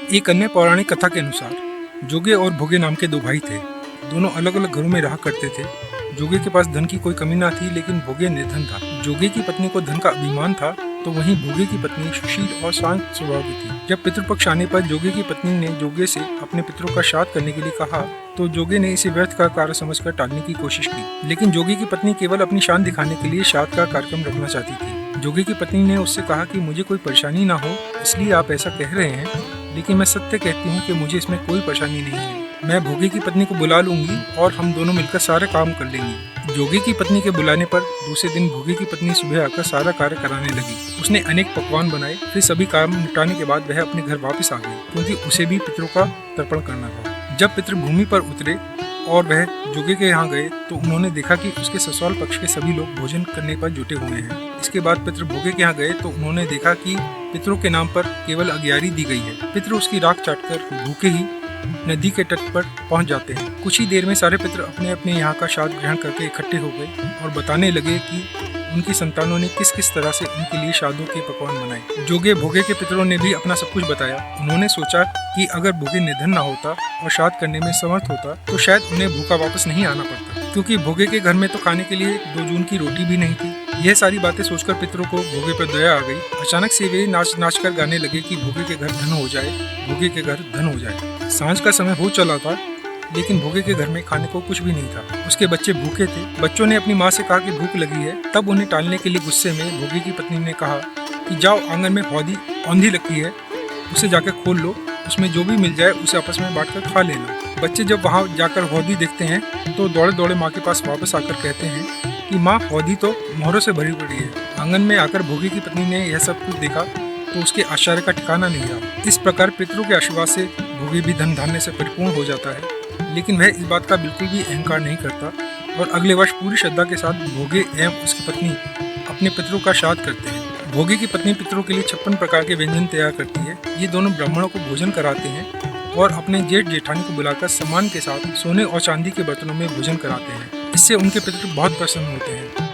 एक अन्य पौराणिक कथा के अनुसार जोगे और भोगे नाम के दो भाई थे। दोनों अलग अलग घरों में रहा करते थे। जोगे के पास धन की कोई कमी ना थी, लेकिन भोगे निर्धन था। जोगे की पत्नी को धन का अभिमान था, तो वहीं भोगे की पत्नी सुशील और शांत स्वभाव की थी। जब पितृपक्ष आने पर जोगे की पत्नी ने जोगे से अपने पितरों का श्राद्ध करने के लिए कहा, तो जोगे ने इसे व्यर्थ का कार्य समझकर टालने की कोशिश की। लेकिन जोगे की पत्नी केवल अपनी शान दिखाने के लिए श्राद्ध का कार्यक्रम रखना चाहती थी। जोगे की पत्नी ने उससे कहा कि मुझे कोई परेशानी ना हो, इसलिए आप ऐसा कह रहे हैं, लेकिन मैं सत्य कहती हूँ कि मुझे इसमें कोई परेशानी नहीं है। मैं भोगे की पत्नी को बुला लूंगी और हम दोनों मिलकर सारे काम कर लेंगे। जोगे की पत्नी के बुलाने पर दूसरे दिन भोगे की पत्नी सुबह आकर सारा कार्य कराने लगी। उसने अनेक पकवान बनाए। फिर सभी काम निपटाने के बाद वह अपने घर वापस आ गई, क्योंकि उसे भी पितरों का तर्पण करना था। जब पितृ भूमि पर उतरे और वह जोगे के यहाँ गए, तो उन्होंने देखा कि उसके ससुराल पक्ष के सभी लोग भोजन करने पर जुटे हुए हैं। इसके बाद पितृ भोगे के यहाँ गए, तो उन्होंने देखा कि पितरों के नाम पर केवल अग्यारी दी गई है। पितृ उसकी राख चाटकर भूखे ही नदी के तट पर पहुंच जाते हैं। कुछ ही देर में सारे पितृ अपने अपने यहाँ का श्राद्ध ग्रहण करके इकट्ठे हो गए और बताने लगे कि उनकी संतानों ने किस किस तरह से उनके लिए श्राद्धों के पकवान बनाए। जोगे भोगे के पितरों ने भी अपना सब कुछ बताया। उन्होंने सोचा कि अगर भोगे निधन न होता और श्राद्ध करने में समर्थ होता, तो शायद उन्हें भूखा वापस नहीं आना पड़ता, क्योंकि भोगे के घर में तो खाने के लिए 2 जून की रोटी भी नहीं थी। यह सारी बातें सोचकर पितरों को भोगे पर दया आ गई। अचानक से वे नाच नाच कर गाने लगे कि भोगे के घर धन हो जाए, भोगे के घर धन हो जाए। सांझ का समय हो चला था, लेकिन भोगे के घर में खाने को कुछ भी नहीं था। उसके बच्चे भूखे थे। बच्चों ने अपनी माँ से कहा कि भूख लगी है। तब उन्हें टालने के लिए गुस्से में भोगे की पत्नी ने कहा कि जाओ, आंगन में हौदी औंधी रखी है, उसे जाकर खोल लो, उसमें जो भी मिल जाए उसे आपस में बांटकर खा लेना। बच्चे जब वहाँ जाकर हौदी देखते हैं, तो दौड़े दौड़े माँ के पास वापस आकर कहते हैं कि माँ, हौदी तो मोहरों से भरी पड़ी है। आंगन में आकर भोगे की पत्नी ने यह सब कुछ देखा, तो उसके आश्चर्य का ठिकाना नहीं रहा। इस प्रकार पितरों के आशीर्वाद से भोगे भी धन धान्य से परिपूर्ण हो जाता है, लेकिन वह इस बात का बिल्कुल भी अहंकार नहीं करता और अगले वर्ष पूरी श्रद्धा के साथ भोगे एवं उसकी पत्नी अपने पितरों का श्राद्ध करते हैं। भोगे की पत्नी पितरों के लिए 56 प्रकार के व्यंजन तैयार करती है। ये दोनों ब्राह्मणों को भोजन कराते हैं और अपने जेठ जेठानी को बुलाकर सम्मान के साथ सोने और चांदी के बर्तनों में भोजन कराते हैं। इससे उनके पितृ बहुत प्रसन्न होते हैं।